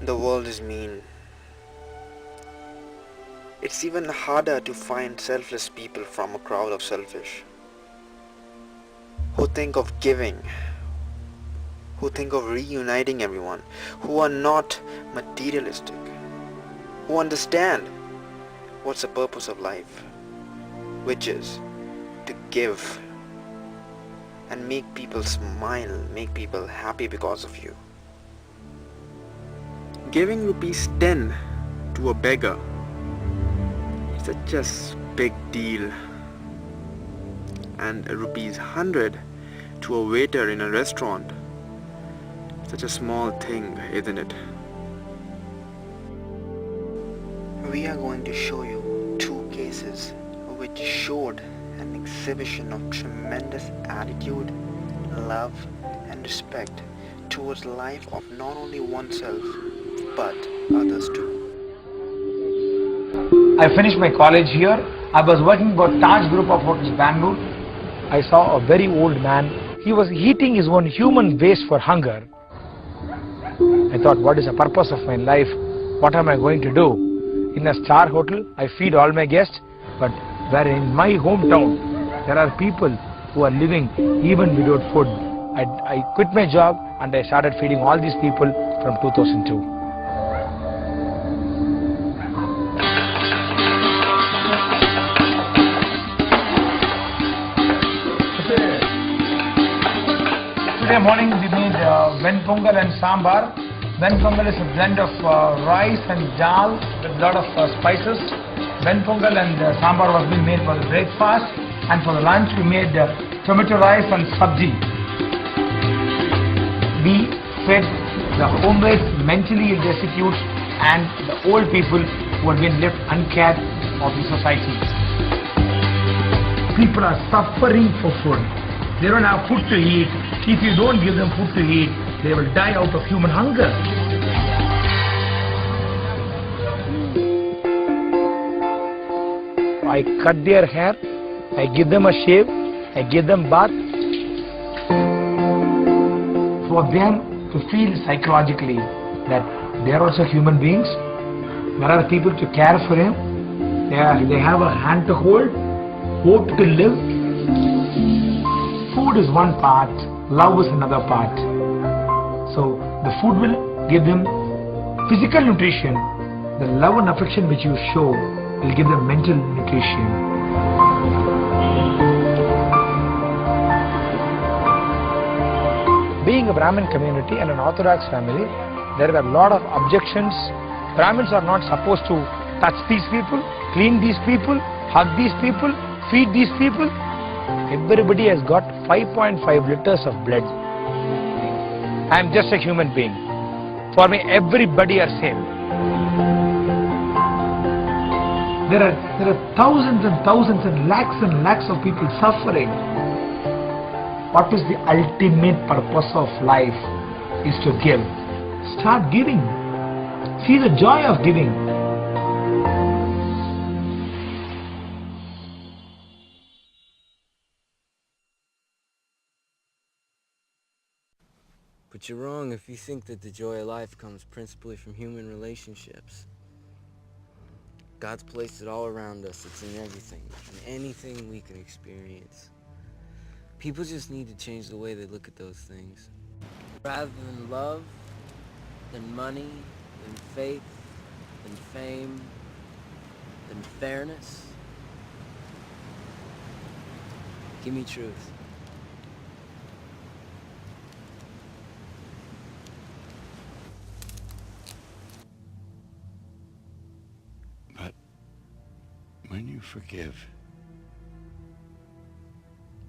The world is mean. It's even harder to find selfless people from a crowd of selfish, who think of giving, who think of reuniting everyone, who are not materialistic, who understand what's the purpose of life, which is to give and make people smile, make people happy because of you. Giving rupees 10 to a beggar is such a big deal, and rupees 100 to a waiter in a restaurant, such a small thing, isn't it? We are going to show you two cases which showed an exhibition of tremendous attitude, love and respect towards life of not only oneself but others too. I finished my college here. I was working for Taj Group of Hotels, Bangalore. I saw a very old man. He was eating his own human waste for hunger. I thought, what is the purpose of my life? What am I going to do? In a star hotel, I feed all my guests, but where in my hometown, there are people who are living even without food. I quit my job and I started feeding all these people from 2002. Today morning we made ven pongal and sambar. Ven pongal is a blend of rice and dal with a lot of spices. Ven pongal and sambar was being made for the breakfast, and for the lunch we made tomato rice and sabji. We fed the homeless, mentally ill destitute and the old people who have been left uncared of the society. People are suffering for food. They don't have food to eat. If you don't give them food to eat, they will die out of human hunger. I cut their hair, I give them a shave, I give them bath. For them to feel psychologically that they are also human beings, there are people to care for him, they have a hand to hold, hope to live. Food is one part, love is another part. So the food will give them physical nutrition, the love and affection which you show will give them mental nutrition. Being a Brahmin community and an Orthodox family, there are a lot of objections. Brahmins are not supposed to touch these people, clean these people, hug these people, feed these people. Everybody has got 5.5 liters of blood. I am just a human being. For me, everybody are same. There are thousands and thousands and lakhs of people suffering. What is the ultimate purpose of life? Is to give. Start giving. See the joy of giving. But you're wrong if you think that the joy of life comes principally from human relationships. God's placed it all around us. It's in everything, in anything we can experience. People just need to change the way they look at those things. Rather than love, than money, than faith, than fame, than fairness, give me truth. But when you forgive,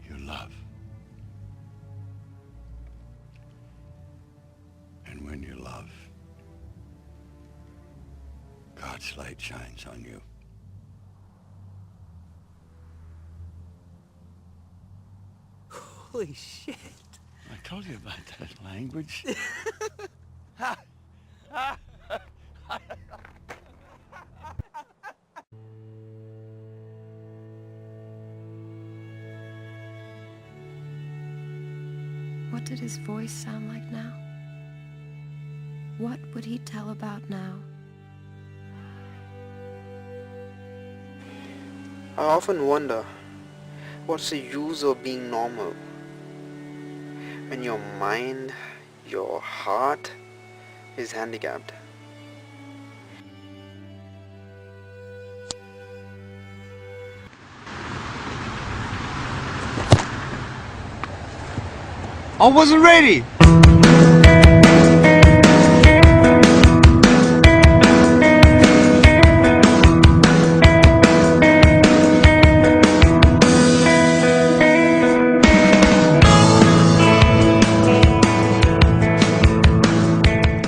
you love. And when you love, God's light shines on you. Holy shit. I told you about that language. What did his voice sound like now? what would he tell about now? I often wonder, what's the use of being normal when your mind, your heart is handicapped? I wasn't ready!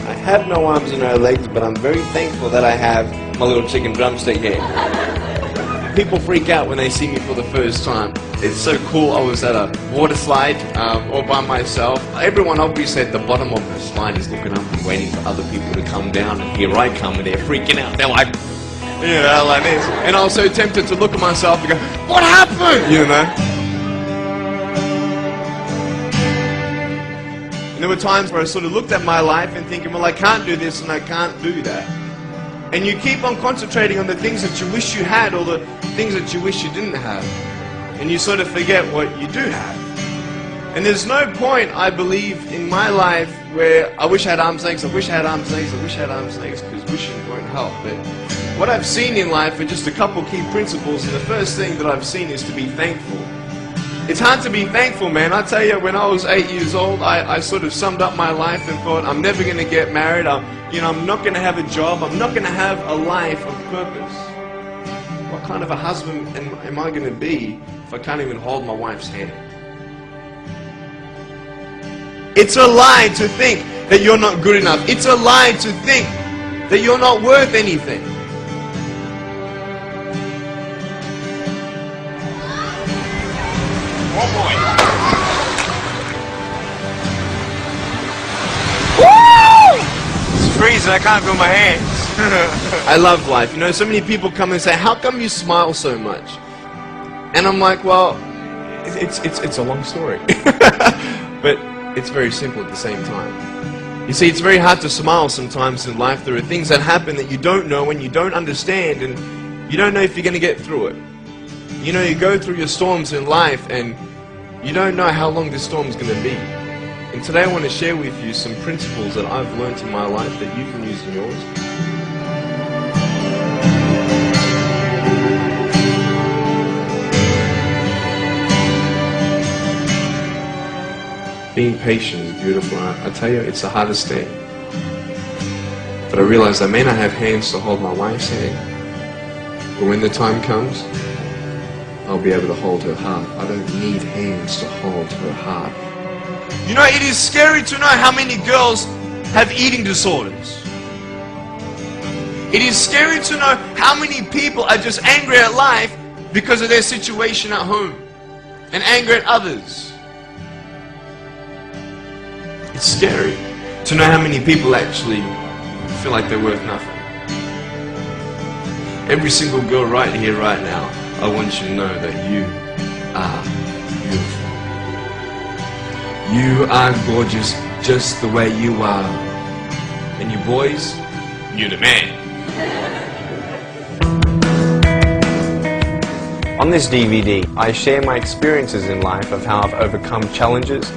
I have no arms and no legs, but I'm very thankful that I have my little chicken drumstick here. People freak out when they see me for the first time. It's so cool. I was at a water slide all by myself. Everyone obviously at the bottom of the slide is looking up and waiting for other people to come down, and here I come and they're freaking out. They're like, you know, like this. And I was so tempted to look at myself and go, what happened? You know? And there were times where I sort of looked at my life and thinking, well, I can't do this and I can't do that. And you keep on concentrating on the things that you wish you had or the things that you wish you didn't have. And you sort of forget what you do have. And there's no point, I believe, in my life where I wish I had arms and legs, I wish I had arms and legs, I wish I had arms and legs, because wishing won't help. But what I've seen in life are just a couple key principles, and the first thing that I've seen is to be thankful. It's hard to be thankful, man. I tell you, when I was 8 years old, I sort of summed up my life and thought, I'm never going to get married, I'm not going to have a job, I'm not going to have a life of purpose. What kind of a husband am I going to be if I can't even hold my wife's hand? It's a lie to think that you're not good enough. It's a lie to think that you're not worth anything. Oh boy. Woo! It's freezing, I can't feel my hands. I love life. You know, so many people come and say, how come you smile so much? And I'm like, well, it's a long story. But it's very simple at the same time. You see, it's very hard to smile sometimes in life. There are things that happen that you don't know and you don't understand, and you don't know if you're going to get through it. You know, you go through your storms in life and you don't know how long this storm's going to be. And today I want to share with you some principles that I've learned in my life that you can use in yours. Being patient is beautiful. I tell you, it's the hardest thing. But I realize I may not have hands to hold my wife's hand, but when the time comes, I'll be able to hold her heart. I don't need hands to hold her heart. You know, it is scary to know how many girls have eating disorders. It is scary to know how many people are just angry at life because of their situation at home and angry at others. It's scary to know how many people actually feel like they're worth nothing. Every single girl right here, right now, I want you to know that you are beautiful. You are gorgeous just the way you are. And you boys, you're the man. On this DVD, I share my experiences in life of how I've overcome challenges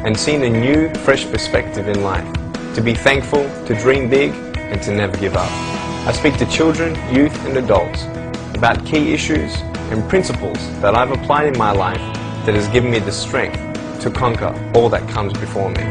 and seen a new, fresh perspective in life. To be thankful, to dream big, and to never give up. I speak to children, youth, and adults about key issues and principles that I've applied in my life that has given me the strength to conquer all that comes before me.